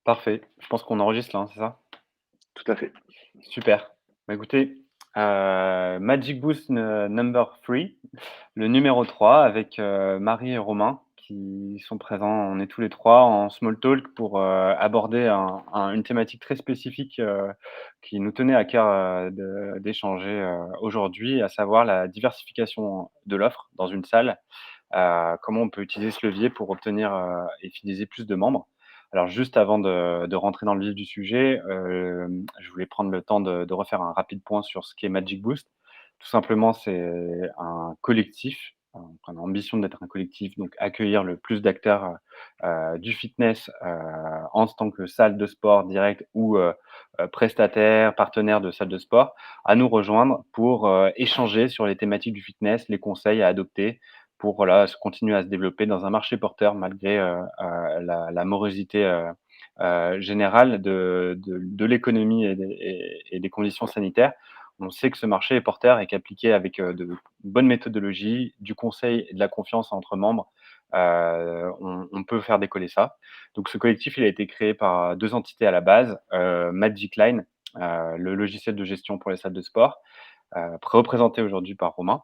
Parfait. Je pense qu'on enregistre là, hein, c'est ça? Tout à fait. Super. Bah, écoutez, Magic Boost number 3, le numéro 3 avec, Marie et Romain qui sont présents. On est tous les 3 en small talk pour, aborder une thématique très spécifique, qui nous tenait à cœur, d'échanger, aujourd'hui, à savoir la diversification de l'offre dans une salle. Comment on peut utiliser ce levier pour obtenir, et fidéliser plus de membres. Alors juste avant de rentrer dans le vif du sujet, je voulais prendre le temps de refaire un rapide point sur ce qu'est Magic Boost. Tout simplement, c'est un collectif, on a ambition d'être un collectif, donc accueillir le plus d'acteurs, du fitness, en tant que salle de sport directe ou, prestataires, partenaires de salles de sport, à nous rejoindre pour, échanger sur les thématiques du fitness, les conseils à adopter pour voilà, se continuer à se développer dans un marché porteur malgré, la morosité, générale de l'économie et des conditions sanitaires. On sait que ce marché est porteur et qu'appliqué avec, de bonnes méthodologies, du conseil et de la confiance entre membres, on peut faire décoller ça. Donc ce collectif, il a été créé par 2 entités à la base, Magic Line, le logiciel de gestion pour les salles de sport, représenté aujourd'hui par Romain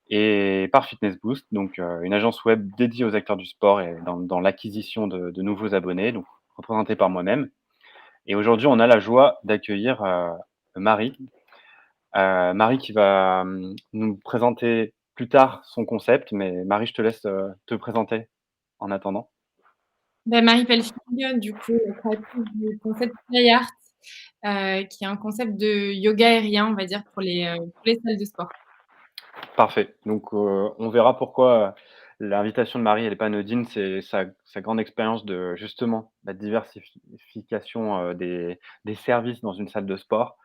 et par Fitness Boost, donc une agence web dédiée aux acteurs du sport et dans l'acquisition de nouveaux abonnés, donc représentée par moi-même. Et aujourd'hui, on a la joie d'accueillir, Marie. Marie qui va, nous présenter plus tard son concept, mais Marie, je te laisse, te présenter en attendant. Bah, Marie Pelfing, du coup, créatrice du concept Play Art, qui est un concept de yoga aérien, on va dire, pour les salles de sport. Parfait. Donc, on verra pourquoi, l'invitation de Marie, elle est pas anodine. C'est sa grande expérience de justement la diversification, des services dans une salle de sport,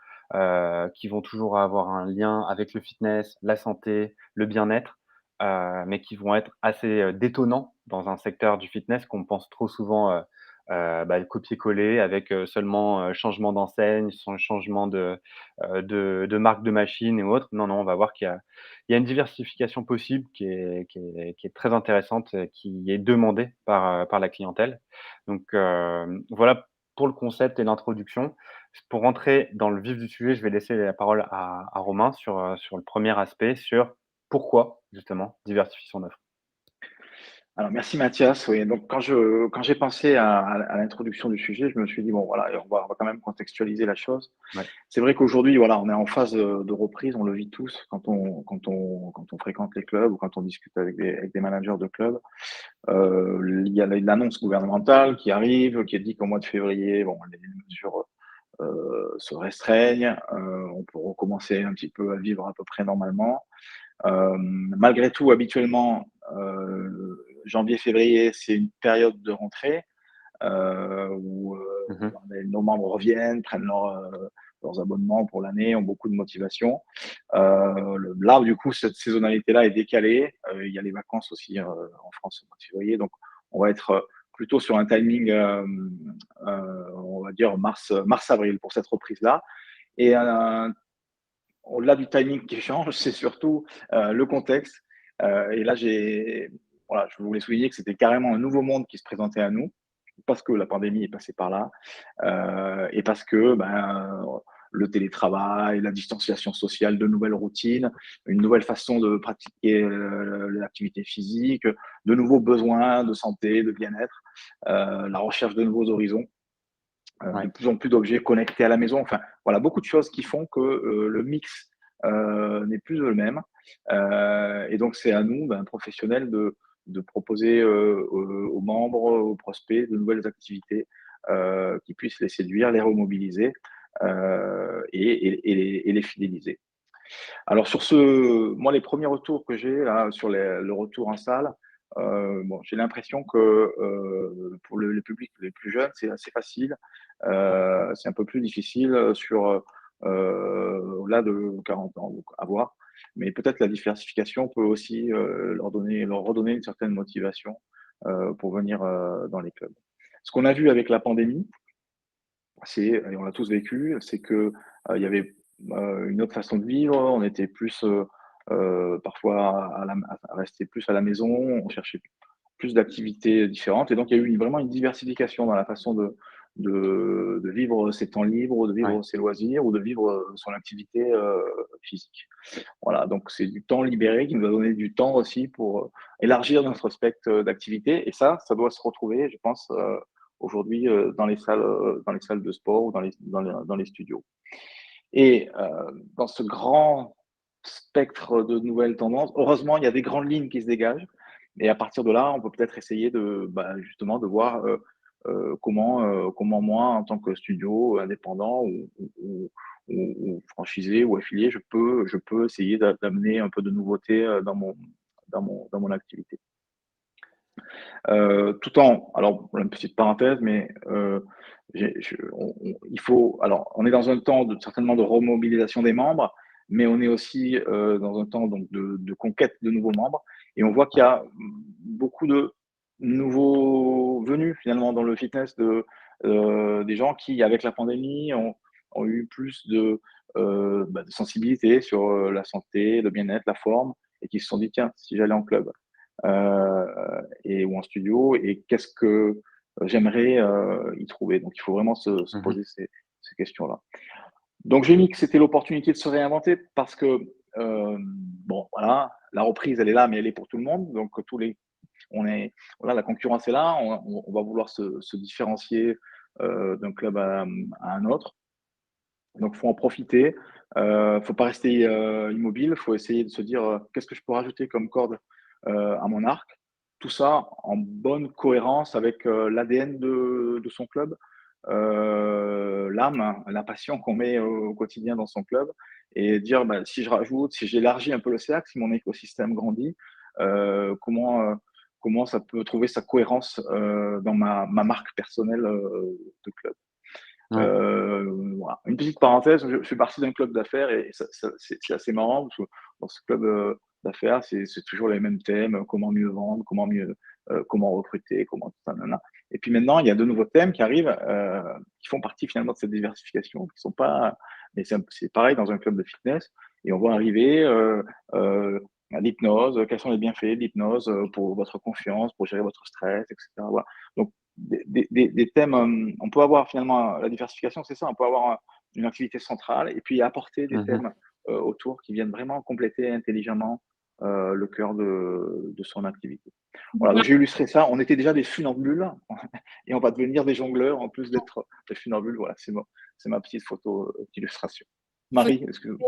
qui vont toujours avoir un lien avec le fitness, la santé, le bien-être, mais qui vont être assez, détonnants dans un secteur du fitness qu'on pense trop souvent, copier-coller avec, seulement, changement d'enseigne, changement de marque de machine et autres. Non, non, on va voir qu'il y a une diversification possible qui est très intéressante, qui est demandée par la clientèle. Donc, voilà pour le concept et l'introduction. Pour rentrer dans le vif du sujet, je vais laisser la parole à Romain sur le premier aspect, sur pourquoi justement diversifier son offre? Alors merci Mathias. Oui, donc quand j'ai pensé à l'introduction du sujet, je me suis dit: «Bon voilà, on va quand même contextualiser la chose». Ouais. C'est vrai qu'aujourd'hui, voilà, on est en phase, de reprise, on le vit tous quand on fréquente les clubs ou quand on discute avec des managers de clubs. Il y a l'annonce gouvernementale qui arrive, qui dit qu'au mois de février, bon, les mesures, se restreignent, on peut recommencer un petit peu à vivre à peu près normalement. Malgré tout, habituellement, janvier, février, c'est une période de rentrée, où, Mmh mh. nos membres reviennent, prennent leurs abonnements pour l'année, ont beaucoup de motivation. Là, du coup, cette saisonnalité-là est décalée. Il y a les vacances aussi, en France au mois de février, donc on va être, plutôt sur un timing, on va dire mars-avril pour cette reprise-là et au-delà du timing qui change, c'est surtout, le contexte, et là, voilà, je voulais souligner que c'était carrément un nouveau monde qui se présentait à nous, parce que la pandémie est passée par là, et parce que, ben, le télétravail, la distanciation sociale, de nouvelles routines, une nouvelle façon de pratiquer, l'activité physique, de nouveaux besoins de santé, de bien-être, la recherche de nouveaux horizons, de Ouais. plus en plus d'objets connectés à la maison. Enfin, voilà, beaucoup de choses qui font que, le mix, n'est plus le même, et donc c'est à nous, ben, professionnels de proposer, aux membres, aux prospects de nouvelles activités, qui puissent les séduire, les remobiliser, et les fidéliser. Alors moi, les premiers retours que j'ai là sur le retour en salle, bon, j'ai l'impression que, pour le public les plus jeunes, c'est assez facile. C'est un peu plus difficile, au-delà de 40 ans, donc à voir. Mais peut-être la diversification peut aussi, leur redonner une certaine motivation, pour venir, dans les clubs. Ce qu'on a vu avec la pandémie, et on l'a tous vécu, c'est que, il y avait, une autre façon de vivre. On était plus, parfois à rester plus à la maison, on cherchait plus d'activités différentes et donc il y a eu vraiment une diversification dans la façon de vivre ses temps libres, de Ouais. vivre ses loisirs ou de vivre son activité physique. Voilà, donc c'est du temps libéré qui nous va donner du temps aussi pour élargir notre spectre d'activité. Et ça doit se retrouver, je pense, aujourd'hui dans les salles de sport ou dans les studios. Et dans ce grand spectre de nouvelles tendances, heureusement, il y a des grandes lignes qui se dégagent. Et à partir de là, on peut peut-être essayer justement de voir comment moi, en tant que studio indépendant ou franchisé ou affilié, je peux essayer d'amener un peu de nouveauté dans mon activité. Tout en, alors, une petite parenthèse, mais on est dans un temps certainement de remobilisation des membres, mais on est aussi dans un temps donc de conquête de nouveaux membres. Et on voit qu'il y a beaucoup de nouveaux venus finalement dans le fitness, des gens qui, avec la pandémie, ont eu plus de sensibilité sur la santé, le bien-être, la forme, et qui se sont dit, tiens, si j'allais en club ou en studio, et qu'est-ce que j'aimerais y trouver. Donc il faut vraiment se Mmh. poser ces questions-là. Donc j'ai mis que c'était l'opportunité de se réinventer parce que bon voilà, la reprise elle est là, mais elle est pour tout le monde. Donc voilà, la concurrence est là, on va vouloir se différencier d'un club à un autre. Donc faut en profiter. Faut pas rester immobile. Faut essayer de se dire qu'est-ce que je peux rajouter comme corde à mon arc. Tout ça en bonne cohérence avec l'ADN de son club, l'âme, la passion qu'on met au quotidien dans son club, et dire si je rajoute, si j'élargis un peu le cercle, si mon écosystème grandit, comment ça peut trouver sa cohérence dans ma marque personnelle de club. Ouais. Voilà. Une petite parenthèse, je fais partie d'un club d'affaires et c'est assez marrant parce que dans ce club d'affaires, c'est toujours les mêmes thèmes, comment mieux vendre, comment recruter, comment tout ça, nanana. Et puis maintenant, il y a de nouveaux thèmes qui arrivent, qui font partie finalement de cette diversification, qui sont pas, mais c'est pareil dans un club de fitness, et on voit arriver l'hypnose, quels sont les bienfaits de l'hypnose pour votre confiance, pour gérer votre stress, etc. Voilà. Donc des thèmes, on peut avoir finalement la diversification, c'est ça, on peut avoir une activité centrale et puis apporter des Mmh. thèmes autour qui viennent vraiment compléter intelligemment le cœur de son activité. Voilà, donc j'ai illustré ça. On était déjà des funambules et on va devenir des jongleurs en plus d'être des funambules. Voilà, c'est ma petite photo d'illustration. Faut Marie, est-ce que oui,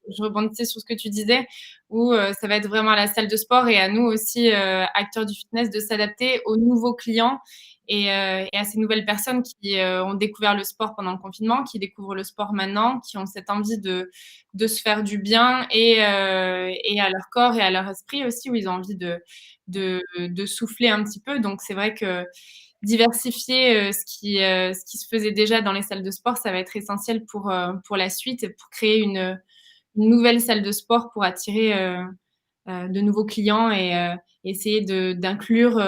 je rebondissais sur ce que tu disais, où ça va être vraiment à la salle de sport et à nous aussi, acteurs du fitness, de s'adapter aux nouveaux clients et à ces nouvelles personnes qui ont découvert le sport pendant le confinement, qui découvrent le sport maintenant, qui ont cette envie de se faire du bien et à leur corps et à leur esprit aussi, où ils ont envie de souffler un petit peu. Donc c'est vrai que diversifier ce qui se faisait déjà dans les salles de sport, ça va être essentiel pour la suite et pour créer une nouvelle salle de sport pour attirer de nouveaux clients et essayer d'inclure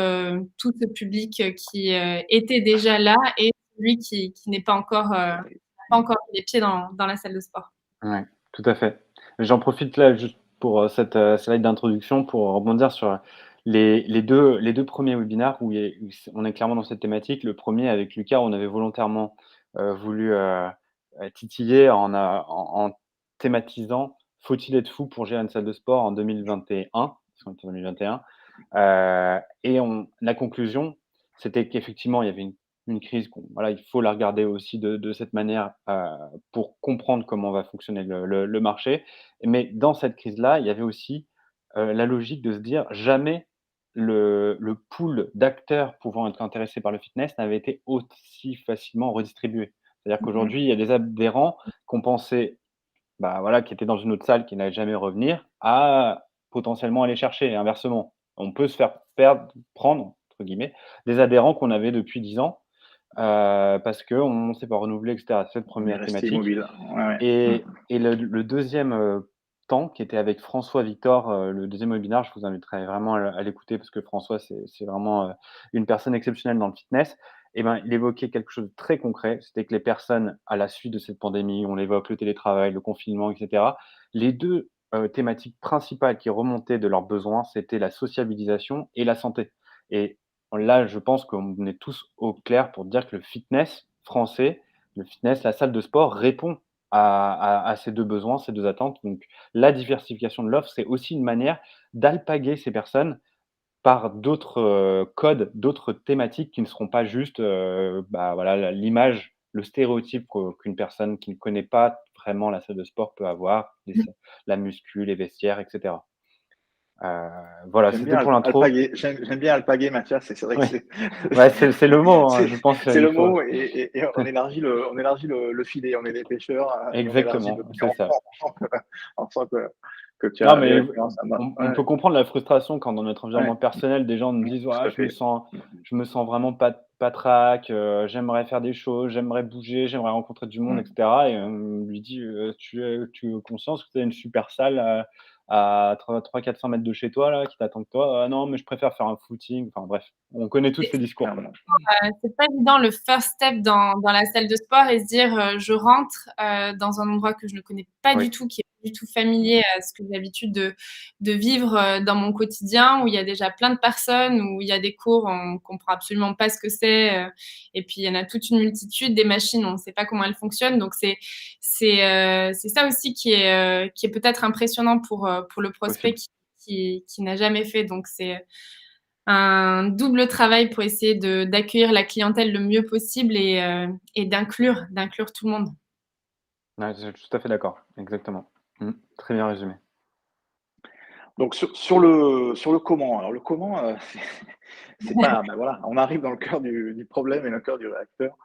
tout ce public qui était déjà là et celui qui n'est pas encore mis les pieds dans la salle de sport. Ouais, tout à fait. J'en profite là juste pour, cette, slide d'introduction pour rebondir sur les deux premiers webinaires où il y a où on est clairement dans cette thématique. Le premier avec Lucas, on avait volontairement, voulu, titiller en thématisant: «Faut-il être fou pour gérer une salle de sport en 2021?» Parce qu'on est en 2021. Et la conclusion, c'était qu'effectivement, il y avait une crise voilà, il faut la regarder aussi de cette manière, pour comprendre comment va fonctionner le marché. Mais dans cette crise-là, il y avait aussi, la logique de se dire: jamais le pool d'acteurs pouvant être intéressés par le fitness n'avait été aussi facilement redistribué. C'est-à-dire Mmh. qu'aujourd'hui, il y a des adhérents qu'on pensait, voilà, qui étaient dans une autre salle, qui n'allaient jamais revenir, à potentiellement aller chercher et inversement. On peut se faire «prendre» entre guillemets, des adhérents qu'on avait depuis 10 ans, parce qu'on ne s'est pas renouvelé et cetera. C'est cette On est première resté thématique. immobile. Ouais, ouais. Et le 2e, temps qui était avec François Victor, le deuxième webinaire, je vous inviterai vraiment à l'écouter parce que François, c'est vraiment, une personne exceptionnelle dans le fitness. Et ben, il évoquait quelque chose de très concret, c'était que les personnes, à la suite de cette pandémie, on évoque le télétravail, le confinement et cetera. Les 2 thématiques principales qui remontaient de leurs besoins, c'était la sociabilisation et la santé. Et là, je pense qu'on est tous au clair pour dire que le fitness français, le fitness, la salle de sport répond à ces 2 besoins, ces 2 attentes. Donc la diversification de l'offre, c'est aussi une manière d'alpaguer ces personnes par d'autres, codes, d'autres thématiques qui ne seront pas juste, bah, voilà, l'image, le stéréotype qu'une personne qui ne connaît pas vraiment la salle de sport peut avoir, la muscu, les vestiaires et cetera. Voilà, J'aime c'était bien pour l'intro. alpaguer, j'aime bien alpaguer, Mathias, et c'est vrai que Oui, ouais, c'est le mot, hein, je pense c'est qu'il le faut mot, et on élargit le filet, on est des pêcheurs, et on élargit le exactement, filet, c'est ça. on sent que tu Non, as des mais références à moi. on peut comprendre la frustration quand dans notre Ouais, environnement personnel, des gens nous disent: tout «Ouais, à fait. je me sens vraiment patraque, j'aimerais faire des choses, j'aimerais bouger, j'aimerais rencontrer du monde» et Mmh. cetera et on lui dit: Tu as conscience que tu as une super salle à 300-400 mètres de chez toi là, qui t'attend que toi?» «Ah non, mais je préfère faire un footing». Enfin bref, on connaît tous ces discours. Clairement. C'est pas évident le first step dans la salle de sport et se dire, je rentre, dans un endroit que je ne connais pas Oui. du tout, qui est pas du tout familier à ce que j'ai l'habitude de vivre, dans mon quotidien, où il y a déjà plein de personnes, où il y a des cours, on comprend absolument pas ce que c'est, et puis il y en a toute une multitude, des machines, on ne sait pas comment elles fonctionnent. Donc c'est ça aussi qui est peut-être impressionnant pour le prospect Possible. qui n'a jamais fait. Donc c'est un double travail pour essayer d'accueillir la clientèle le mieux possible et d'inclure tout le monde. Ouais, je suis tout à fait d'accord, exactement. Mmh, très bien résumé. Donc sur le comment, alors le comment, c'est pas, ben voilà, on arrive dans le cœur du problème et le cœur du réacteur.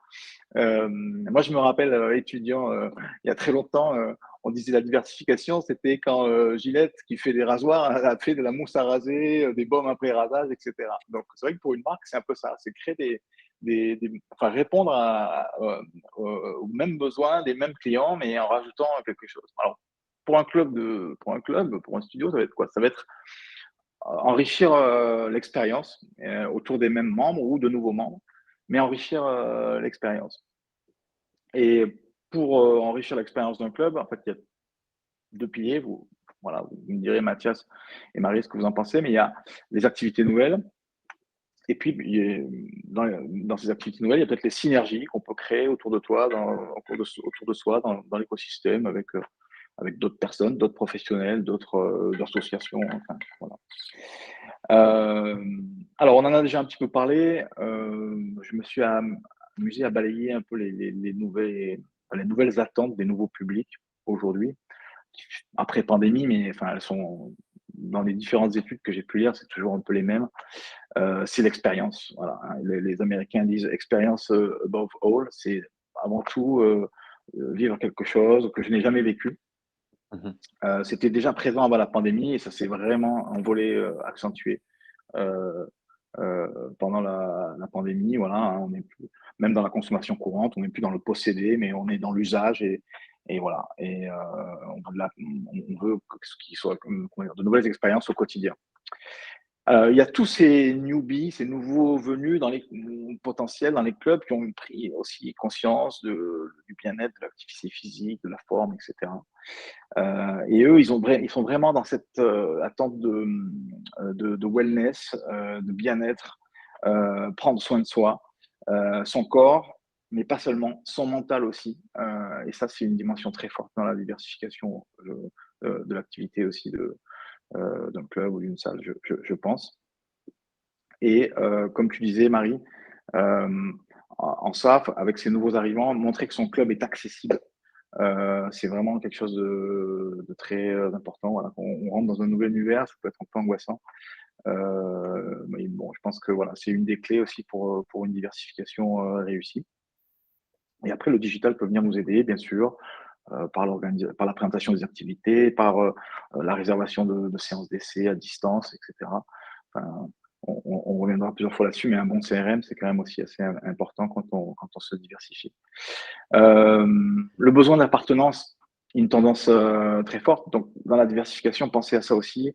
Moi, je me rappelle, étudiant, il y a très longtemps, on disait la diversification, c'était quand, Gillette, qui fait des rasoirs, a fait de la mousse à raser, des baumes après rasage, et cetera. Donc c'est vrai que pour une marque, c'est un peu ça, c'est créer enfin répondre aux mêmes besoins des mêmes clients, mais en rajoutant quelque chose. Alors pour un studio, ça va être quoi? Ça va être enrichir, l'expérience, autour des mêmes membres ou de nouveaux membres, mais enrichir, l'expérience. Et pour, enrichir l'expérience d'un club, en fait, il y a 2 piliers. Voilà, vous me direz, Mathias et Marie, ce que vous en pensez, mais il y a les activités nouvelles et puis il y a dans ces activités nouvelles, il y a peut-être les synergies qu'on peut créer autour de toi, autour de soi, dans l'écosystème avec d'autres personnes, d'autres professionnels, d'autres, associations, enfin, voilà. Alors on en a déjà un petit peu parlé, je me suis amusé à balayer un peu les nouvelles attentes des nouveaux publics aujourd'hui, après pandémie, mais enfin elles sont dans les différentes études que j'ai pu lire, c'est toujours un peu les mêmes. C'est l'expérience, voilà, hein. Les Américains disent experience, above all, c'est avant tout, vivre quelque chose que je n'ai jamais vécu. Mmh mh. C'était déjà présent avant la pandémie et ça s'est vraiment envolé, accentué. Heu Pendant la pandémie, voilà, hein, on est plus même dans la consommation courante, on n'est plus dans le posséder, mais on est dans l'usage et voilà et on veut on veut que ce qui soit comment dire? De nouvelles expériences au quotidien. Il y a tous ces newbies, ces nouveaux venus potentiels dans les clubs qui ont pris aussi conscience du bien-être, de l'activité physique, de la forme et cetera. Et eux, ils sont vraiment dans cette, attente de wellness, de bien-être, prendre soin de soi, son corps, mais pas seulement, son mental aussi. Et ça, c'est une dimension très forte dans la diversification, de l'activité aussi d'un club ou d'une salle, je pense. Et comme tu disais, Marie, en SAF, avec ces nouveaux arrivants, montrer que son club est accessible. C'est vraiment quelque chose de très, important, voilà. On rentre dans un nouvel univers, ça peut être un peu angoissant. Mais bon, je pense que voilà, c'est une des clés aussi pour une diversification, réussie. Et après le digital peut venir nous aider, bien sûr, par la présentation des activités, par, la réservation de séances d'essai à distance et cetera. Enfin, on reviendra plusieurs fois là-dessus, mais un bon CRM, c'est quand même aussi assez important quand on se diversifie. Le besoin d'appartenance, une tendance, très forte. Donc dans la diversification, pensez à ça aussi.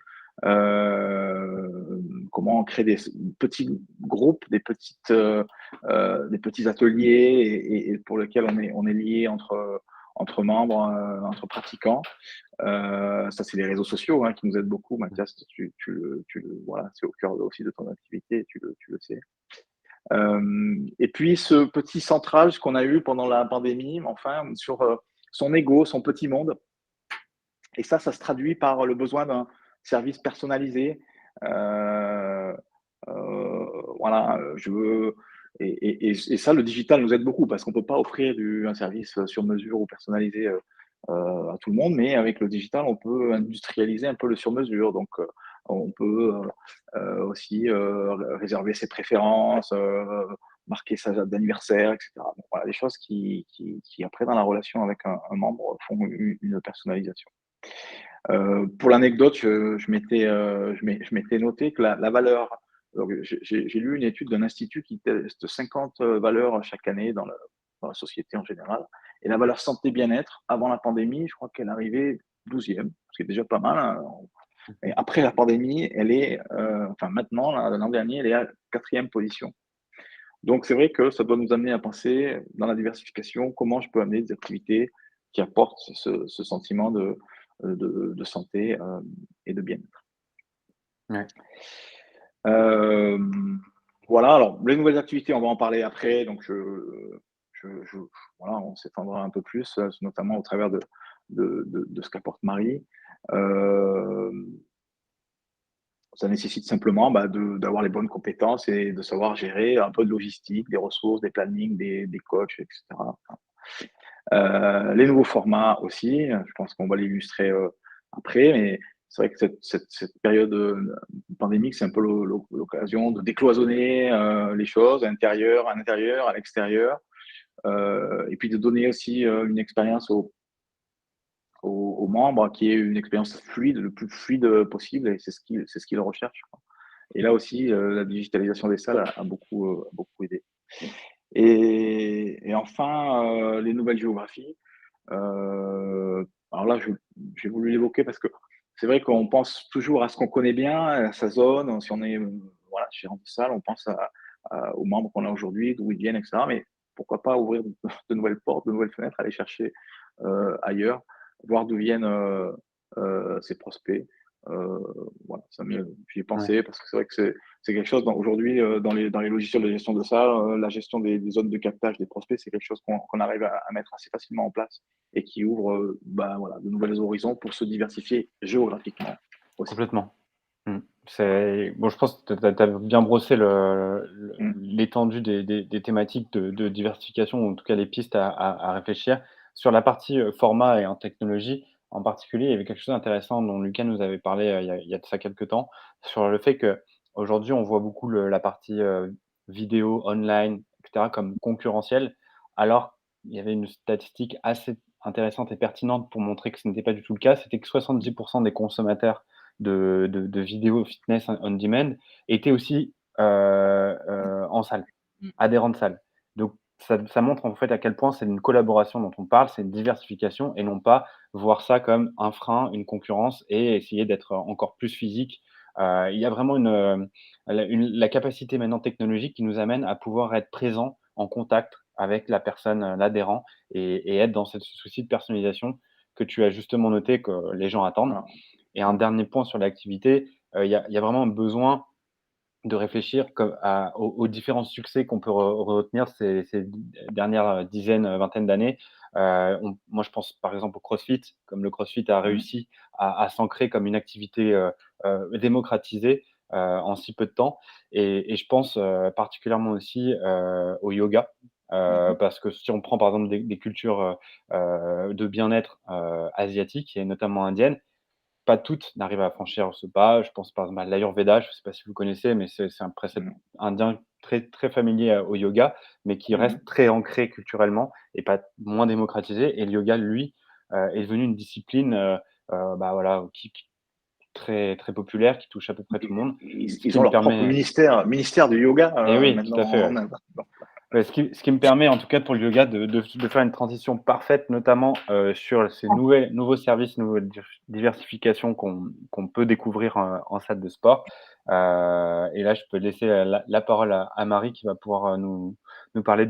Comment créer des petits groupes, des petits ateliers et pour lesquels on est lié entre membres, entre pratiquants. Ça, c'est les réseaux sociaux qui nous aident beaucoup. Mathias, voilà, c'est au cœur aussi de ton activité, tu le sais. Et puis, ce petit centrage qu'on a eu pendant la pandémie, enfin, sur son ego, son petit monde. Et ça se traduit par le besoin d'un service personnalisé. Euh, voilà, je veux. Et ça, le digital nous aide beaucoup parce qu'on ne peut pas offrir un service sur mesure ou personnalisé à tout le monde, mais avec le digital, on peut industrialiser un peu le sur mesure. Donc, on peut aussi réserver ses préférences, marquer sa date d'anniversaire, etc. Donc, voilà, des choses qui, après, dans la relation avec un membre, font une personnalisation. Pour l'anecdote, je m'étais noté que la valeur. J'ai lu une étude d'un institut qui teste 50 valeurs chaque année dans la société en général. Et la valeur santé bien-être, avant la pandémie, je crois qu'elle arrivait 12e, ce qui est déjà pas mal. Et après la pandémie, elle est, enfin maintenant, l'an dernier, elle est à 4e position. Donc c'est vrai que ça doit nous amener à penser dans la diversification, comment je peux amener des activités qui apportent ce sentiment de santé et de bien-être. Ouais. Voilà, alors les nouvelles activités, on va en parler après, donc voilà, on s'étendra un peu plus, notamment au travers de ce qu'apporte Marie. Ça nécessite simplement d'avoir les bonnes compétences et de savoir gérer un peu de logistique, des ressources, des plannings, des coachs, etc. Les nouveaux formats aussi, je pense qu'on va l'illustrer après, mais c'est vrai que cette période pandémique, c'est un peu l'occasion de décloisonner les choses à l'intérieur, à l'extérieur, et puis de donner aussi une expérience aux membres qui est une expérience fluide, le plus fluide possible, et c'est ce qu'ils recherchent. Et là aussi, la digitalisation des salles a beaucoup aidé. Et enfin, les nouvelles géographies. Alors là, j'ai voulu l'évoquer parce que c'est vrai qu'on pense toujours à ce qu'on connaît bien, à sa zone. Si on est voilà, gérant de salle, on pense aux membres qu'on a aujourd'hui, d'où ils viennent, etc. Mais pourquoi pas ouvrir de nouvelles portes, de nouvelles fenêtres, aller chercher ailleurs, voir d'où viennent ces prospects. Voilà, j'y ai pensé parce que c'est vrai que c'est quelque chose aujourd'hui dans les logiciels de gestion de salle, la gestion des zones de captage des prospects, c'est quelque chose qu'on arrive à mettre assez facilement en place et qui ouvre voilà, de nouveaux horizons pour se diversifier géographiquement aussi. Complètement. Bon, je pense que tu as bien brossé l'étendue des thématiques de diversification, ou en tout cas les pistes à réfléchir. Sur la partie format et en technologie, en particulier, il y avait quelque chose d'intéressant dont Lucas nous avait parlé il y a de ça quelques temps, sur le fait qu'aujourd'hui, on voit beaucoup la partie vidéo, online, etc., comme concurrentielle, alors il y avait une statistique assez intéressante et pertinente pour montrer que ce n'était pas du tout le cas. C'était que 70% des consommateurs de vidéos fitness on demand étaient aussi en salle, adhérents de salle. Donc ça montre en fait à quel point c'est une collaboration dont on parle, c'est une diversification et non pas voir ça comme un frein, une concurrence et essayer d'être encore plus physique. Il y a vraiment la capacité maintenant technologique qui nous amène à pouvoir être présent en contact avec la personne, l'adhérent et être dans ce souci de personnalisation que tu as justement noté que les gens attendent. Voilà. Et un dernier point sur l'activité, il y a vraiment besoin de réfléchir aux différents succès qu'on peut retenir ces dernières dizaines, vingtaines d'années. Moi, je pense par exemple au CrossFit, comme le CrossFit a réussi à s'ancrer comme une activité démocratisée en si peu de temps. Et je pense particulièrement aussi au yoga. Parce que si on prend par exemple des cultures de bien-être asiatiques et notamment indiennes, pas toutes n'arrivent à franchir ce pas. Je pense par exemple à l'Ayurveda, je ne sais pas si vous connaissez, mais c'est un précepte indien très, très familier au yoga, mais qui reste très ancré culturellement et pas moins démocratisé. Et le yoga, lui, est devenu une discipline voilà, qui très, très populaire, qui touche à peu près tout le monde. Ils ont leur propre ministère du yoga Et oui, maintenant tout à fait. en Inde. Ouais, ce qui me permet, en tout cas pour le yoga, de faire une transition parfaite, notamment sur ces nouveaux services, nouvelles diversifications qu'on peut découvrir en salle de sport. Et là, je peux laisser la parole à Marie qui va pouvoir nous parler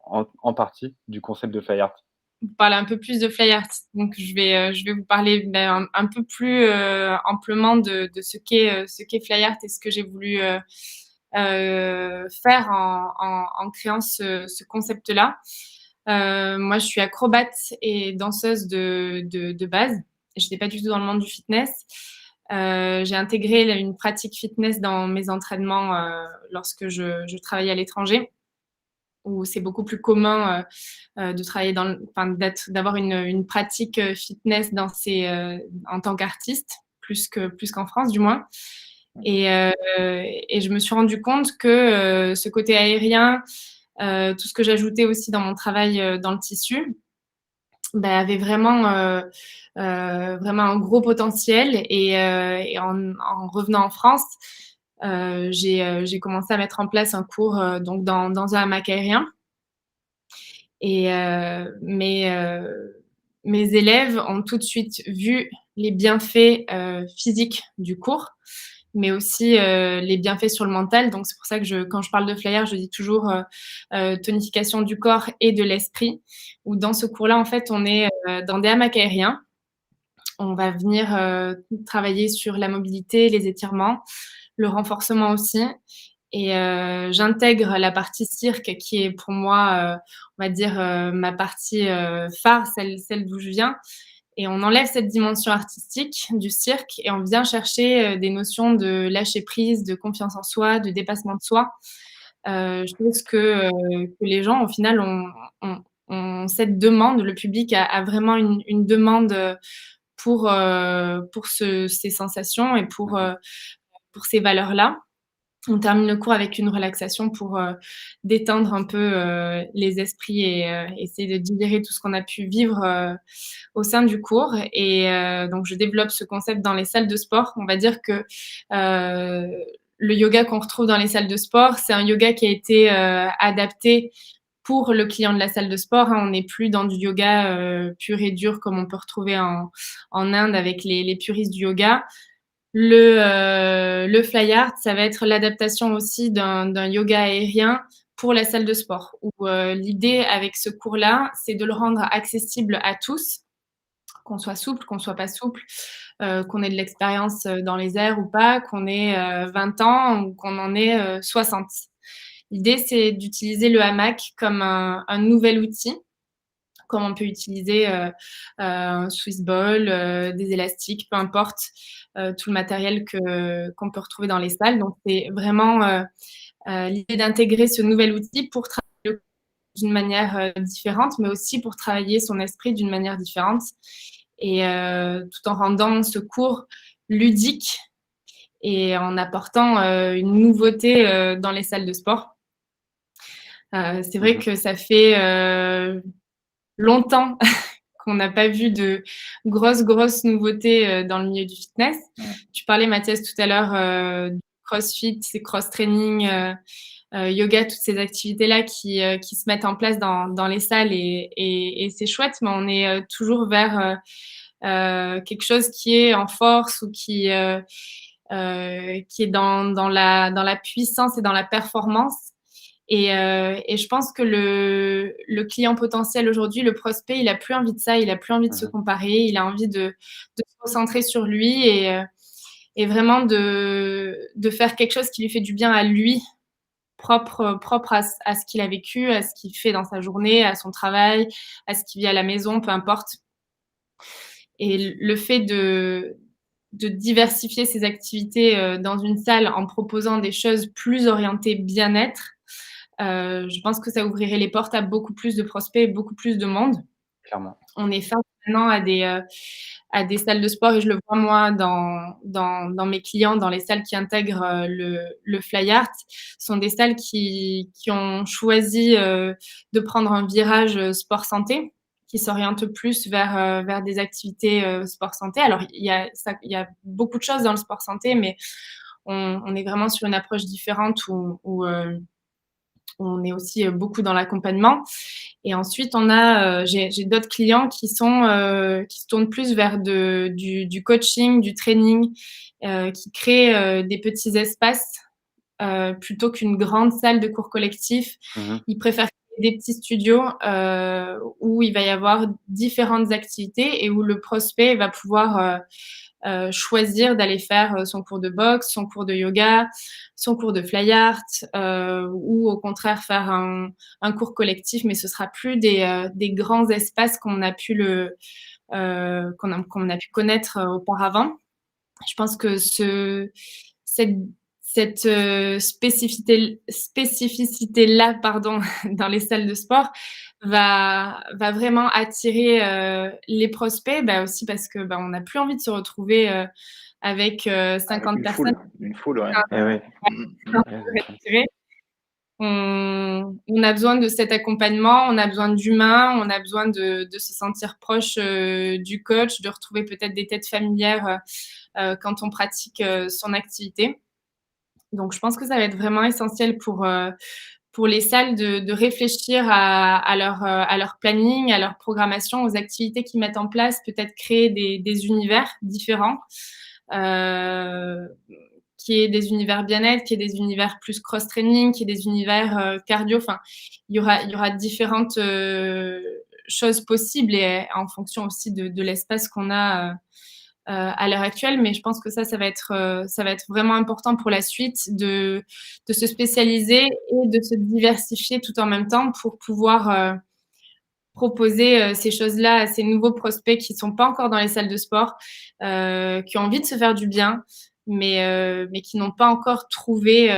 en partie du concept de Fly Art. vous parler un peu plus de Flyart. Donc, je vais vous parler un peu plus amplement de ce qu'est Flyart et ce que j'ai voulu faire en créant ce concept-là. Moi, je suis acrobate et danseuse de base. Je n'étais pas du tout dans le monde du fitness. J'ai intégré une pratique fitness dans mes entraînements lorsque je travaillais à l'étranger, où c'est beaucoup plus commun de travailler d'avoir une pratique fitness en tant qu'artiste, plus qu'en France du moins. Et je me suis rendu compte que ce côté aérien, tout ce que j'ajoutais aussi dans mon travail dans le tissu, avait vraiment un gros potentiel. Et en revenant en France, j'ai commencé à mettre en place un cours donc dans un hamac aérien. Et mes élèves ont tout de suite vu les bienfaits physiques du cours, mais aussi les bienfaits sur le mental. Donc, c'est pour ça que quand je parle de Flyart, je dis toujours tonification du corps et de l'esprit, où dans ce cours-là, en fait, on est dans des hamacs aériens. On va venir travailler sur la mobilité, les étirements, le renforcement aussi. Et j'intègre la partie cirque qui est pour moi, on va dire, ma partie phare, celle d'où je viens. Et on enlève cette dimension artistique du cirque et on vient chercher des notions de lâcher prise, de confiance en soi, de dépassement de soi. Je pense que les gens, au final, ont cette demande. Le public a vraiment une demande pour ces sensations et pour ces valeurs-là. On termine le cours avec une relaxation pour détendre un peu les esprits et essayer de digérer tout ce qu'on a pu vivre au sein du cours. Et donc, je développe ce concept dans les salles de sport. On va dire que le yoga qu'on retrouve dans les salles de sport, c'est un yoga qui a été adapté pour le client de la salle de sport. On n'est plus dans du yoga pur et dur comme on peut retrouver en Inde avec les puristes du yoga. Le Flyart, ça va être l'adaptation aussi d'un yoga aérien pour la salle de sport, où l'idée avec ce cours-là, c'est de le rendre accessible à tous, qu'on soit souple, qu'on soit pas souple, qu'on ait de l'expérience dans les airs ou pas, qu'on ait 20 ans ou qu'on en ait 60. L'idée, c'est d'utiliser le hamac comme un nouvel outil, comme on peut utiliser un Swiss ball, des élastiques, peu importe, tout le matériel qu'on peut retrouver dans les salles. Donc, c'est vraiment l'idée d'intégrer ce nouvel outil pour travailler d'une manière différente, mais aussi pour travailler son esprit d'une manière différente, et tout en rendant ce cours ludique et en apportant une nouveauté dans les salles de sport. C'est vrai que ça fait longtemps qu'on n'a pas vu de grosses nouveautés dans le milieu du fitness. Tu parlais, Mathias, tout à l'heure du CrossFit, c'est cross-training, yoga, toutes ces activités-là qui se mettent en place dans les salles, et c'est chouette, mais on est toujours vers quelque chose qui est en force ou qui est dans la puissance et dans la performance. Et je pense que le client potentiel aujourd'hui, le prospect, il a plus envie de ça, il a plus envie de se comparer, il a envie de se recentrer sur lui et vraiment de faire quelque chose qui lui fait du bien à lui, propre à ce qu'il a vécu, à ce qu'il fait dans sa journée, à son travail, à ce qu'il vit à la maison, peu importe. Et le fait de diversifier ses activités dans une salle en proposant des choses plus orientées bien-être, je pense que ça ouvrirait les portes à beaucoup plus de prospects et beaucoup plus de monde. Clairement. On est face maintenant à des salles de sport, et je le vois moi dans mes clients, dans les salles qui intègrent le Flyart, sont des salles qui ont choisi de prendre un virage sport santé, qui s'oriente plus vers des activités sport santé. Alors, il y a beaucoup de choses dans le sport santé, mais on est vraiment sur une approche différente où on est aussi beaucoup dans l'accompagnement. Et ensuite, j'ai d'autres clients qui se tournent plus vers du coaching, du training, qui créent des petits espaces plutôt qu'une grande salle de cours collectif. Ils préfèrent créer des petits studios où il va y avoir différentes activités et où le prospect va pouvoir choisir d'aller faire son cours de boxe, son cours de yoga, son cours de fly art, ou au contraire faire un cours collectif, mais ce sera plus des grands espaces qu'on a pu qu'on a pu connaître auparavant. Je pense que cette, cette spécificité-là, pardon, dans les salles de sport va vraiment attirer les prospects, bah aussi parce que bah, on n'a plus envie de se retrouver avec Avec 50 personnes. une foule, ouais. Eh oui. On a besoin de cet accompagnement, on a besoin d'humains, on a besoin de se sentir proche du coach, de retrouver peut-être des têtes familières quand on pratique son activité. Donc, je pense que ça va être vraiment essentiel pour les salles de réfléchir à leur planning, à leur programmation, aux activités qu'ils mettent en place, peut-être créer des univers différents. Qui est des univers bien-être, qui est des univers plus cross-training, qui est des univers cardio. Enfin, il y aura différentes choses possibles et en fonction aussi de l'espace qu'on a à l'heure actuelle. Mais je pense que ça va être vraiment important pour la suite de se spécialiser et de se diversifier tout en même temps pour pouvoir proposer ces choses-là à ces nouveaux prospects qui sont pas encore dans les salles de sport, qui ont envie de se faire du bien, mais qui n'ont pas encore trouvé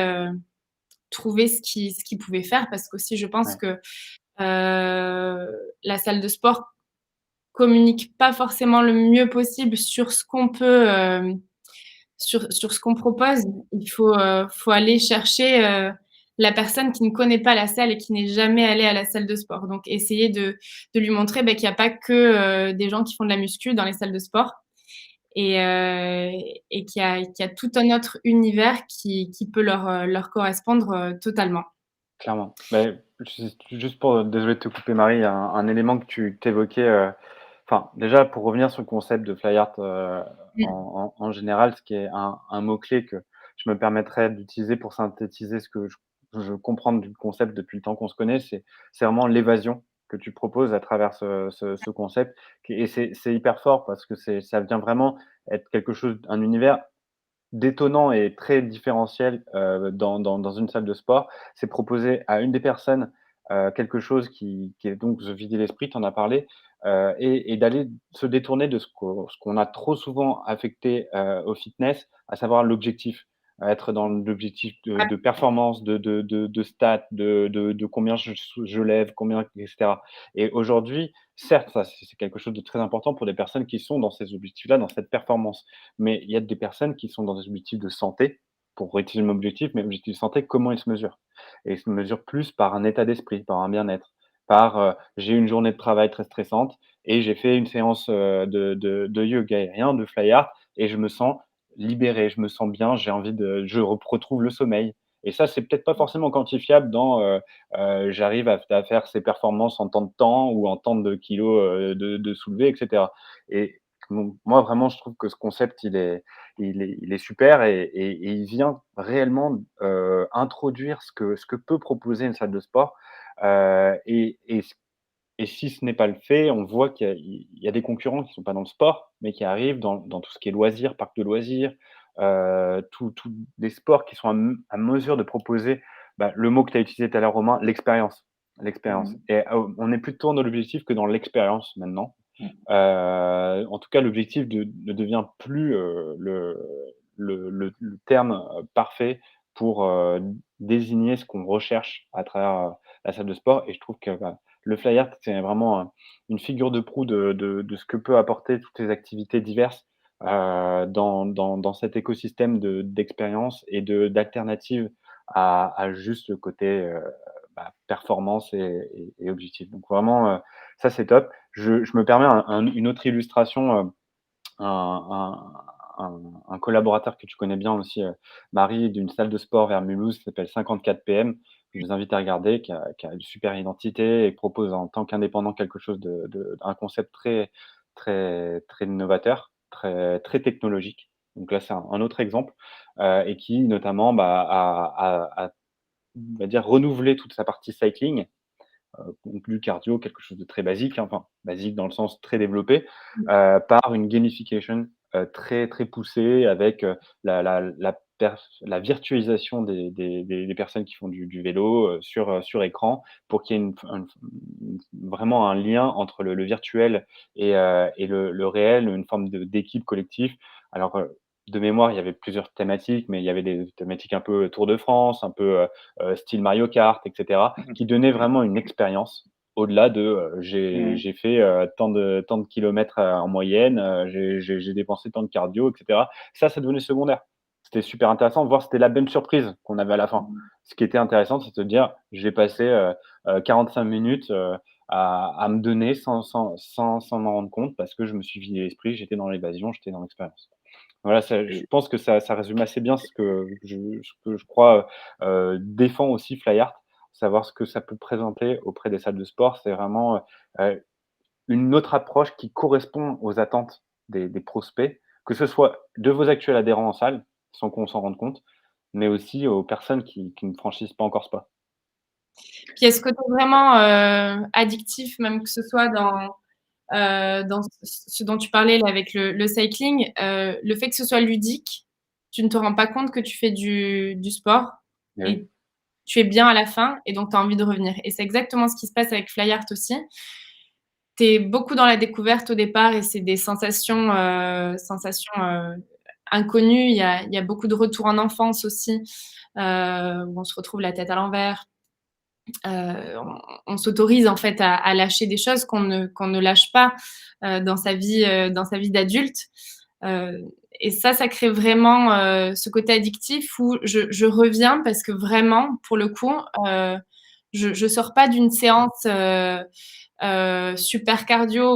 ce qu'ils pouvaient faire. Parce qu'aussi, je pense que la salle de sport communique pas forcément le mieux possible sur ce qu'on peut, sur ce qu'on propose. Il faut aller chercher la personne qui ne connaît pas la salle et qui n'est jamais allée à la salle de sport. Donc, essayer de lui montrer qu'il n'y a pas que des gens qui font de la muscu dans les salles de sport et qu'il y a tout un autre univers qui peut leur correspondre totalement. Clairement. Mais juste pour, désolé de te couper Marie, il y a un élément que tu t'évoquais, enfin déjà pour revenir sur le concept de fly art, en général, ce qui est un mot-clé que je me permettrais d'utiliser pour synthétiser ce que je comprends du concept depuis le temps qu'on se connaît, c'est vraiment l'évasion que tu proposes à travers ce concept et c'est hyper fort parce que ça vient vraiment être quelque chose un univers détonnant et très différentiel, dans une salle de sport, c'est proposer à une des personnes, quelque chose qui est donc se vider l'esprit, tu en as parlé, et d'aller se détourner de ce qu'on a trop souvent affecté, au fitness, à savoir l'objectif. Être dans l'objectif de performance, de stats, de combien je lève, combien et cetera. Et aujourd'hui, certes, ça c'est quelque chose de très important pour des personnes qui sont dans ces objectifs-là, dans cette performance. Mais il y a des personnes qui sont dans des objectifs de santé, pour réutiliser le même objectif, mais objectif de santé, comment ils se mesurent? Et ils se mesurent plus par un état d'esprit, par un bien-être, par, j'ai eu une journée de travail très stressante et j'ai fait une séance, de yoga aérien, de fly art et je me sens libéré, je me sens bien, j'ai envie de je retrouve le sommeil et ça, c'est peut-être pas forcément quantifiable dans, j'arrive à faire ces performances en tant de temps ou en tant de kilos, de soulevés et cetera et donc moi, vraiment, je trouve que ce concept, il est super et il vient réellement, introduire ce que peut proposer une salle de sport, et si ce n'est pas le fait, on voit qu'il y a des concurrents qui ne sont pas dans le sport, mais qui arrivent dans tout ce qui est loisirs, parcs de loisirs, tous des sports qui sont à mesure de proposer, bah, le mot que tu as utilisé tout à l'heure Romain, l'expérience. L'expérience Mmh. et on est plutôt dans l'objectif que dans l'expérience maintenant. Mmh. En tout cas, l'objectif ne devient plus, le terme, parfait pour, désigner ce qu'on recherche à travers, la salle de sport et je trouve que, bah, le fly art, c'est vraiment, une figure de proue de ce que peut apporter toutes les activités diverses, dans cet écosystème d'expérience et d'alternatives à juste le côté, bah, performance et objectif. Donc vraiment, ça c'est top. Je me permets une autre illustration, un un collaborateur que tu connais bien aussi, Marie, d'une salle de sport vers Mulhouse qui s'appelle 54 PM. Je vous invite à regarder, qui a une super identité et propose en tant qu'indépendant quelque chose un concept très, très, très novateur, très, très technologique. Donc là, c'est un autre exemple, et qui notamment, bah, a on va dire renouvelé toute sa partie cycling du cardio, quelque chose de très basique, hein, enfin basique dans le sens très développé, Mmh. par une gamification, très, très poussée avec, la virtualisation des personnes qui font du vélo, sur écran pour qu'il y ait vraiment un lien entre le virtuel et le réel, une forme d'équipe collective. Alors, de mémoire, il y avait plusieurs thématiques, mais il y avait des thématiques un peu Tour de France, un peu, style Mario Kart et cetera, Mmh. qui donnaient vraiment une expérience au-delà de, Mmh. j'ai fait, tant de kilomètres, en moyenne, j'ai dépensé tant de cardio et cetera. Ça devenait secondaire. C'était super intéressant, voir c'était la bonne surprise qu'on avait à la fin. Mmh. Ce qui était intéressant, c'est de se dire: «J'ai passé, 45 minutes, à me donner sans m'en rendre compte parce que je me suis vidé l'esprit, j'étais dans l'évasion, j'étais dans l'expérience». Voilà, ça je Et pense que ça résume assez bien ce que je crois, défend aussi FlyArt, savoir ce que ça peut présenter auprès des salles de sport. C'est vraiment, une autre approche qui correspond aux attentes des prospects, que ce soit de vos actuels adhérents en salle, sans qu'on s'en rende compte, mais aussi aux personnes qui ne franchissent pas encore ce pas. Puis il y a ce côté vraiment, addictif, même que ce soit dans ce dont tu parlais là avec le cycling, le fait que ce soit ludique, tu ne te rends pas compte que tu fais du sport Eh oui. et tu es bien à la fin et donc tu as envie de revenir et c'est exactement ce qui se passe avec FlyArt aussi. Tu es beaucoup dans la découverte au départ et c'est des sensations inconnues. Il y a beaucoup de retours en enfance aussi, où on se retrouve la tête à l'envers. On s'autorise en fait à lâcher des choses qu'on ne lâche pas dans sa vie d'adulte. Et ça crée vraiment ce côté addictif où je reviens parce que vraiment, pour le coup, je sors pas d'une séance super cardio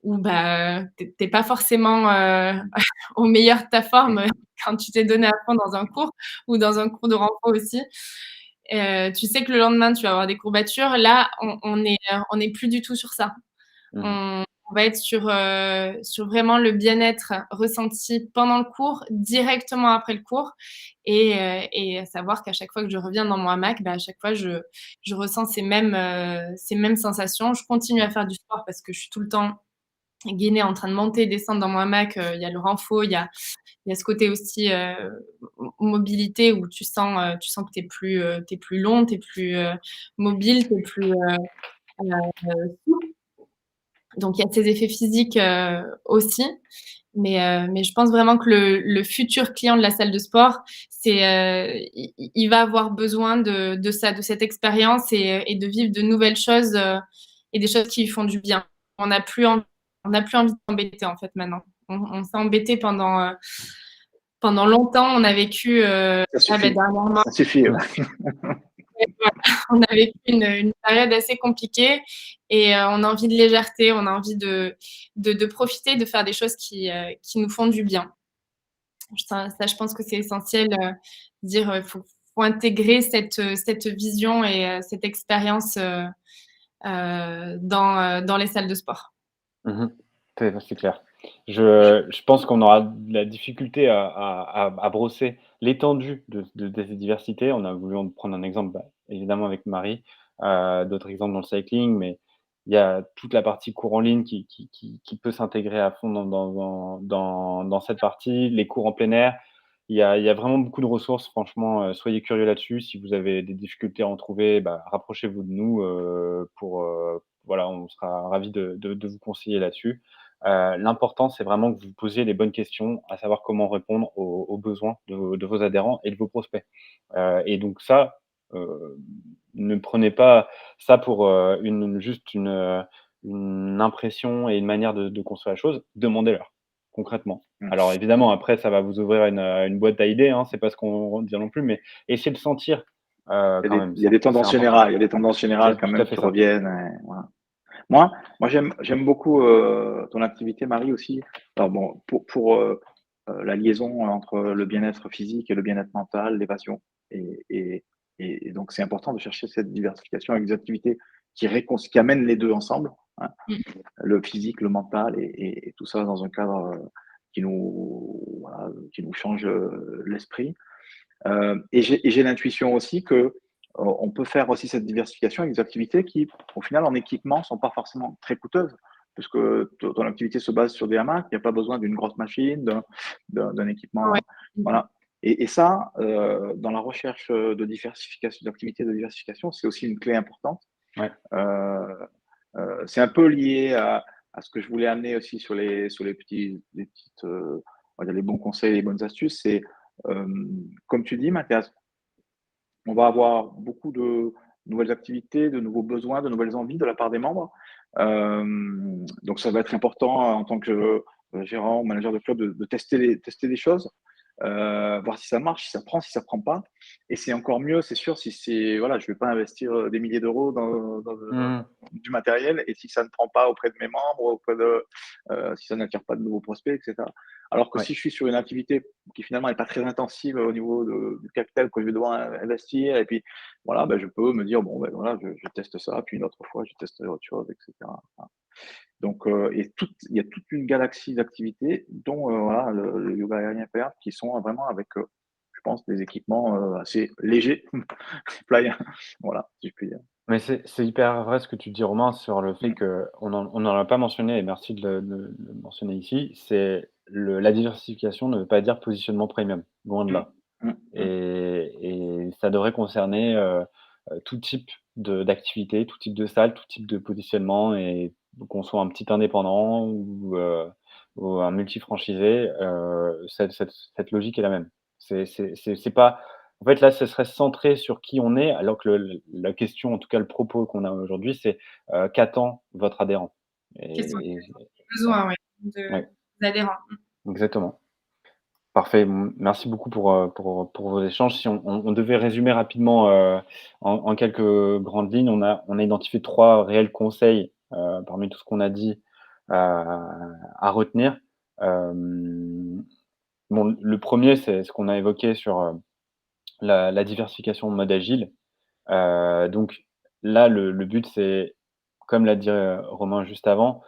où bah, t'es pas forcément au meilleur de ta forme quand tu t'es donné à fond dans un cours ou dans un cours de renfo aussi. Tu sais que le lendemain, tu vas avoir des courbatures. Là, on est plus du tout sur ça. Mmh mh. On va être sur vraiment le bien-être ressenti pendant le cours, directement après le cours et savoir qu'à chaque fois que je reviens dans mon hamac, bah, à chaque fois je ressens ces mêmes sensations. Je continue à faire du sport parce que je suis tout le temps gainée en train de monter et descendre dans mon hamac. Il y a le renfo, il y a ce côté aussi mobilité où tu sens que tu es plus long, tu es plus mobile, tu es plus souple. Donc il y a ces effets physiques aussi. Mais je pense vraiment que le futur client de la salle de sport, il va avoir besoin de ça, de cette expérience et de vivre de nouvelles choses et des choses qui lui font du bien. On n'a plus envie, on n'a plus envie de s'embêter en fait maintenant. On s'est embêté pendant longtemps. On a vécu ça ben, suffit, dernièrement, ça suffit, ouais. on a vécu une période assez compliquée et on a envie de légèreté, on a envie de profiter, de faire des choses qui nous font du bien. Ça, je pense que c'est essentiel, dire, faut intégrer cette vision et cette expérience dans les salles de sport. Mmh. C'est clair. Je pense qu'on aura de la difficulté à brosser l'étendue de cette diversité. On a voulu en prendre un exemple, bah, évidemment avec Marie, d'autres exemples dans le cycling, mais il y a toute la partie cours en ligne qui peut s'intégrer à fond dans cette partie. Les cours en plein air, il y a vraiment beaucoup de ressources. Franchement, soyez curieux là-dessus. Si vous avez des difficultés à en trouver, bah, rapprochez-vous de nous, voilà, on sera ravis de vous conseiller là-dessus. L'important, c'est vraiment que vous posiez les bonnes questions, à savoir comment répondre aux besoins de vos adhérents et de vos prospects. Et donc ça, heu, ne prenez pas ça pour, une impression et une manière de construire la chose. Demandez-leur, concrètement. Mmh. Alors évidemment, après, ça va vous ouvrir une boîte à idées, hein, c'est pas ce qu'on dit non plus, mais essayez de sentir, quand même, Il y a des c'est tendances important. générales, il y a des tendances générales C'est quand tout à même fait qui ça. reviennent, voilà. Moi, j'aime beaucoup ton activité, Marie, aussi. Alors bon, la liaison entre le bien-être physique et le bien-être mental, l'évasion. Et, et, et donc, c'est important de chercher cette diversification avec des activités qui amènent les deux ensemble, hein, Mmh. le physique, le mental, et tout ça dans un cadre voilà, qui nous change l'esprit. Et j'ai l'intuition aussi que on peut faire aussi cette diversification avec des activités qui, au final, en équipement, sont pas forcément très coûteuses, puisque ton activité se base sur des hamacs, il y a pas besoin d'une grosse machine, d'un Ouais. équipement, voilà. Et ça, dans la recherche, de diversification d'activités de diversification, c'est aussi une clé importante. Ouais. C'est un peu lié à ce que je voulais amener aussi sur les petites, on va dire les bons conseils, les bonnes astuces. C'est, comme tu dis, Mathias, on va avoir beaucoup de nouvelles activités, de nouveaux besoins, de nouvelles envies de la part des membres. Donc ça va être important en tant que gérant ou manager de club de tester des choses, voir si ça marche, si ça prend pas. Et c'est encore mieux, c'est sûr, si c'est voilà, je vais pas investir des milliers d'euros dans Mmh. du matériel et si ça ne prend pas auprès de mes membres, si ça n'attire pas de nouveaux prospects, etc. Alors que Ouais. si je suis sur une activité qui finalement n'est pas très intensive au niveau du capital que je vais devoir investir, et puis voilà, ben, je peux me dire bon ben voilà, je teste ça, puis une autre fois je testerai autre chose, etc. Voilà. Donc, il y a toute une galaxie d'activités, dont voilà, le yoga aérien père, qui sont vraiment avec, je pense, des équipements assez légers, playa, voilà, si je puis dire. Mais c'est hyper vrai ce que tu dis, Romain, sur le fait Mm, qu'on n'en a pas mentionné et merci de le mentionner ici, c'est la diversification ne veut pas dire positionnement premium, loin de mm, là. mm, mm, Et ça devrait concerner, tout type d'activité, tout type de salle, tout type de positionnement et qu'on soit un petit indépendant ou un multi-franchisé, cette logique est la même. C'est pas en fait, là, ce serait centré sur qui on est, alors que la question, en tout cas le propos qu'on a aujourd'hui, c'est, qu'attend votre adhérent? Question Et voilà. besoin, ouais, Ouais, des adhérents. exactement. Parfait, merci beaucoup pour vos échanges. Si on devait résumer rapidement, en quelques grandes lignes, on a identifié 3 réels conseils, parmi tout ce qu'on a dit, à retenir. Bon, le premier, c'est ce qu'on a évoqué sur, la diversification en mode agile. Donc là, le but, c'est, comme l'a dit, Romain juste avant,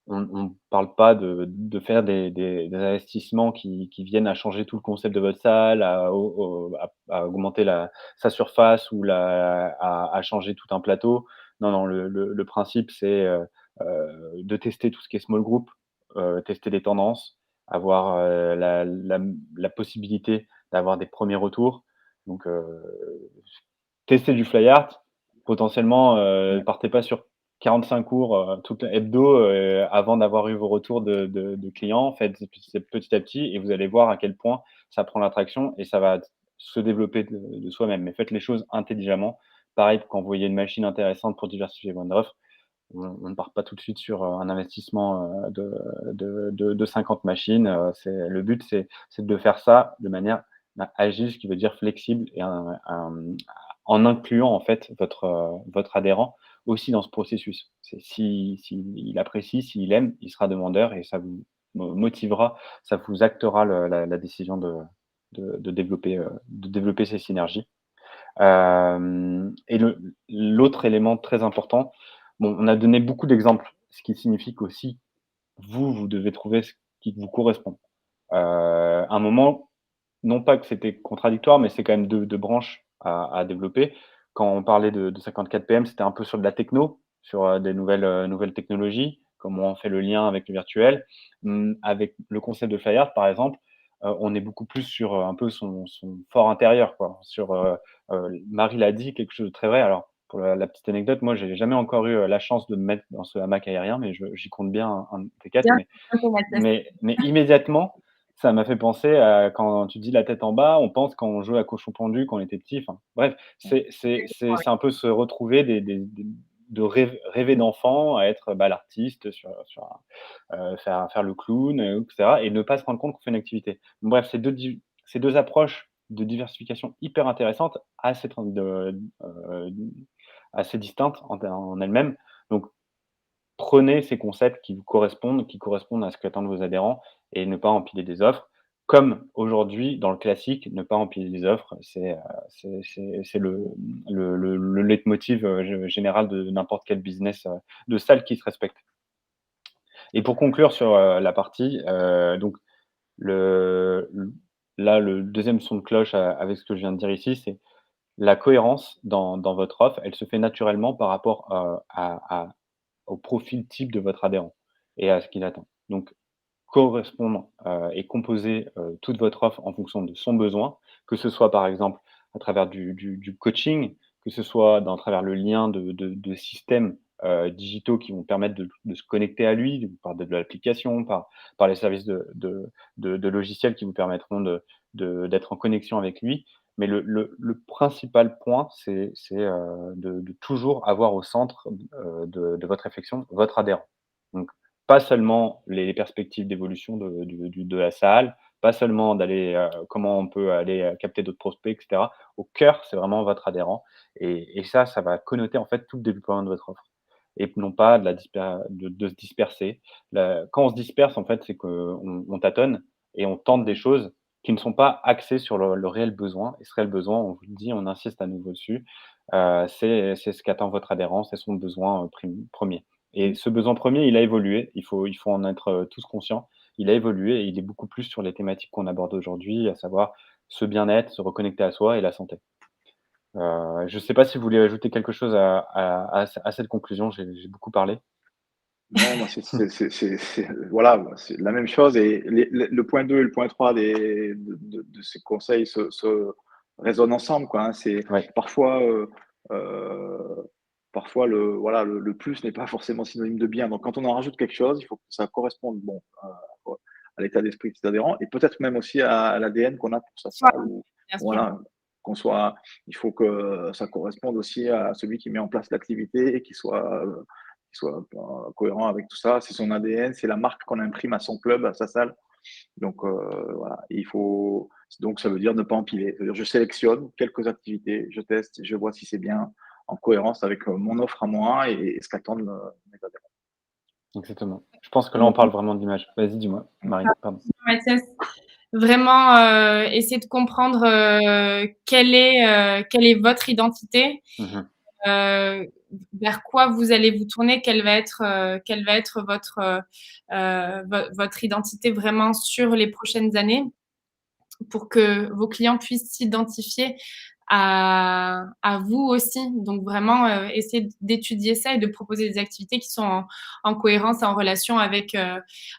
on parle pas de faire des investissements qui viennent à changer tout le concept de votre salle, à augmenter sa surface ou à changer tout un plateau. Non, non, le principe, c'est, de tester tout ce qui est small group, tester des tendances, avoir, la possibilité d'avoir des premiers retours. Donc, tester du fly art, potentiellement, mm, partez pas sur 45 cours, toute hebdo, avant d'avoir eu vos retours de clients. Faites petit à petit et vous allez voir à quel point ça prend l'attraction et ça va se développer de soi-même. Mais faites les choses intelligemment. Pareil, quand vous voyez une machine intéressante pour diversifier votre offre, on ne part pas tout de suite sur, un investissement, de 50 machines, le but, c'est de faire ça de manière, bah, agile, ce qui veut dire flexible et en incluant, en fait, votre adhérent aussi dans ce processus. C'est s'il apprécie, s'il aime, il sera demandeur et ça vous motivera, ça vous actera la décision de développer ces synergies. Et l'autre élément très important, bon, on a donné beaucoup d'exemples, ce qui signifie qu'aussi vous devez trouver ce qui vous correspond. À un moment, non pas que c'était contradictoire, mais c'est quand même 2 branches à développer. Quand on parlait de 54 PM, c'était un peu sur de la techno, sur, des nouvelles technologies, comment on fait le lien avec le virtuel. Avec le concept de Fly Art, par exemple, on est beaucoup plus sur, un peu son fort intérieur, quoi. Sur, Marie l'a dit, quelque chose de très vrai. Alors, pour la petite anecdote, moi, j'ai jamais encore eu, la chance de me mettre dans ce hamac aérien, mais j'y compte bien un de ces 4. Bien, Mais Mathias. immédiatement, ça m'a fait penser à quand tu dis la tête en bas, on pense quand on jouait à cochon pendu quand on était petit, enfin bref, c'est un peu se retrouver de rêver d'enfant, à être, bah, l'artiste faire le clown, et cetera et ne pas se rendre compte qu'on fait une activité. Bref, ces 2 approches de diversification hyper intéressantes, assez distinctes en elles-mêmes. Donc prenez ces concepts qui correspondent à ce qu'attendent vos adhérents et ne pas empiler des offres. Comme aujourd'hui, dans le classique, ne pas empiler des offres, c'est le leitmotiv, général de n'importe quel business, de salle qui se respecte. Et pour conclure sur, la partie, donc le le là, le deuxième son de cloche avec ce que je viens de dire ici, c'est la cohérence dans votre offre, elle se fait naturellement par rapport, au profil type de votre adhérent et à ce qu'il attend. Donc correspondre, et composer, toute votre offre en fonction de son besoin, que ce soit par exemple à travers du coaching, que ce soit à travers le lien de systèmes, digitaux qui vont permettre de se connecter à lui, par de l'application, par les services de logiciels qui vous permettront d'être en connexion avec lui. Mais le principal point, c'est de toujours avoir au centre, de votre réflexion, votre adhérent. Donc pas seulement les perspectives d'évolution de la salle, pas seulement d'aller, comment on peut aller, capter d'autres prospects et cetera. Au cœur, c'est vraiment votre adhérent et ça va connoter en fait tout le déploiement de votre offre et non pas de se disperser. Quand on se disperse en fait, c'est qu'on tâtonne et on tente des choses qui ne sont pas axées sur le réel besoin et ce réel besoin, on vous le dit, on insiste à nouveau dessus, c'est ce qu'attend votre adhérent, c'est son besoin, 1er. Et ce besoin premier, il a évolué, il faut en être, tous conscients. Il a évolué et il est beaucoup plus sur les thématiques qu'on aborde aujourd'hui, à savoir ce bien-être, se reconnecter à soi et la santé. Je ne sais pas si vous voulez ajouter quelque chose à cette conclusion, j'ai beaucoup parlé. Non, moi, voilà, c'est la même chose et le point 2 et le point 3 de ces conseils se résonnent ensemble, quoi, hein. C'est Ouais, parfois, heu, parfois voilà, le plus n'est pas forcément synonyme de bien. Donc quand on en rajoute quelque chose, il faut que ça corresponde, bon, à l'état d'esprit de ses adhérents et peut-être même aussi à l'ADN qu'on a pour sa salle ou Bien sûr. voilà, qu'on soit il faut que ça corresponde aussi à celui qui met en place l'activité et qu'il soit cohérent avec tout ça. C'est son ADN, c'est la marque qu'on imprime à son club, à sa salle. Donc voilà, donc ça veut dire ne pas empiler. C'est-à-dire je sélectionne quelques activités, je teste, je vois si c'est bien en cohérence avec mon offre à moi et ce qu'attendent mes adhérents. exactement. Je pense que là, on parle vraiment de l'image. Vas-y, dis-moi, Marie, pardon. Mathias, vraiment essayer de comprendre quelle est votre identité, Mmh. euh, vers quoi vous allez vous tourner, quelle va être votre identité vraiment sur les prochaines années pour que vos clients puissent s'identifier à vous aussi. Donc vraiment, essayer d'étudier ça et de proposer des activités qui sont en cohérence et en relation avec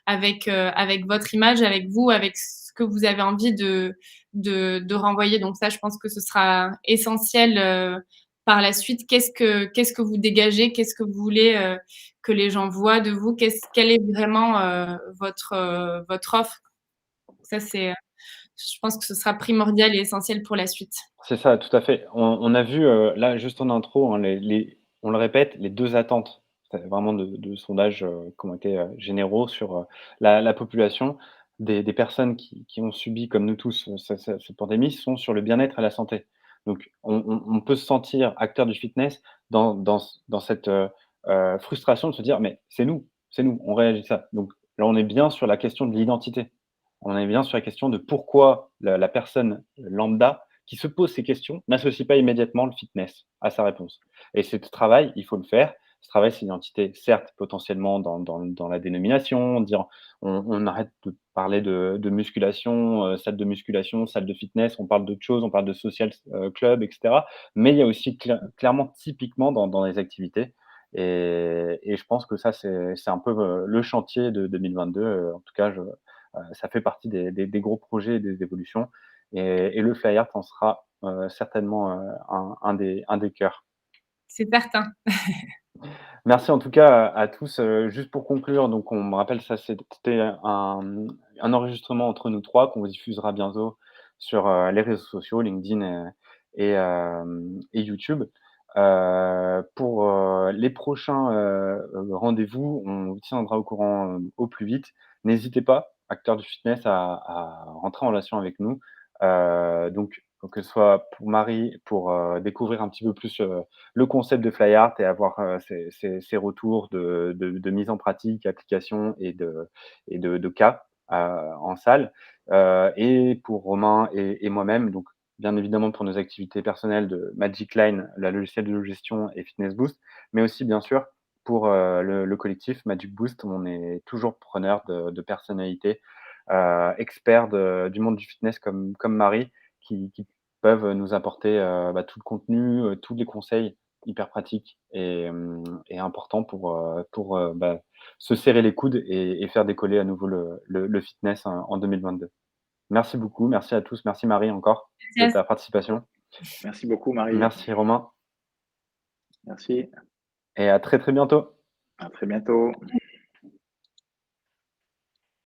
votre image, avec vous, avec ce que vous avez envie de renvoyer. Donc ça, je pense que ce sera essentiel par la suite. Qu'est-ce que vous dégagez? Qu'est-ce que vous voulez que les gens voient de vous? Quelle est vraiment votre offre? Ça, je pense que ce sera primordial et essentiel pour la suite. C'est ça, tout à fait. On a vu, là, juste en intro, hein, on le répète, les 2 attentes, vraiment de sondages, qui ont été, généraux sur, la population des personnes qui ont subi, comme nous tous, cette pandémie, sont sur le bien-être et la santé. Donc on peut se sentir acteur du fitness dans cette, frustration de se dire: «Mais c'est nous, on réagit ça». Donc là, on est bien sur la question de l'identité. On est bien sur la question de pourquoi la personne lambda qui se pose ces questions n'associe pas immédiatement le fitness à sa réponse. Et ce travail, il faut le faire. Ce travail, c'est une identité, certes, potentiellement dans la dénomination, dire on arrête de parler de musculation, salle de musculation, salle de fitness, on parle d'autre chose, on parle de social club, etc. Mais il y a aussi clairement, typiquement, dans les activités. Et je pense que ça, c'est un peu le chantier de 2022. En tout cas, ça fait partie des gros projets et des évolutions. Et le fly art en sera, certainement, un des cœurs. C'est certain. Merci en tout cas à tous, juste pour conclure, donc on me rappelle ça c'était un enregistrement entre nous 3 qu'on diffusera bientôt sur, les réseaux sociaux, LinkedIn et YouTube. Pour, les prochains, rendez-vous, on vous tiendra au courant, au plus vite. N'hésitez pas, acteurs du fitness, à rentrer en relation avec nous. Donc que ce soit pour Marie, pour, découvrir un petit peu plus, le concept de Fly Art et avoir, ces retours de mise en pratique, application et de cas, en salle. Et pour Romain et moi-même, donc bien évidemment pour nos activités personnelles de Magic Line, la logiciel de gestion et Fitness Boost, mais aussi bien sûr pour, le collectif Magic Boost. On est toujours preneur de personnalités, experts du monde du fitness comme Marie qui peuvent nous apporter, tout le contenu, tous les conseils hyper pratiques et importants pour se serrer les coudes et faire décoller à nouveau le fitness en 2022. Merci beaucoup, merci à tous. Merci Marie encore de Merci. ta participation. Merci beaucoup, Marie. Merci Romain Merci. et à très, très bientôt. À très bientôt.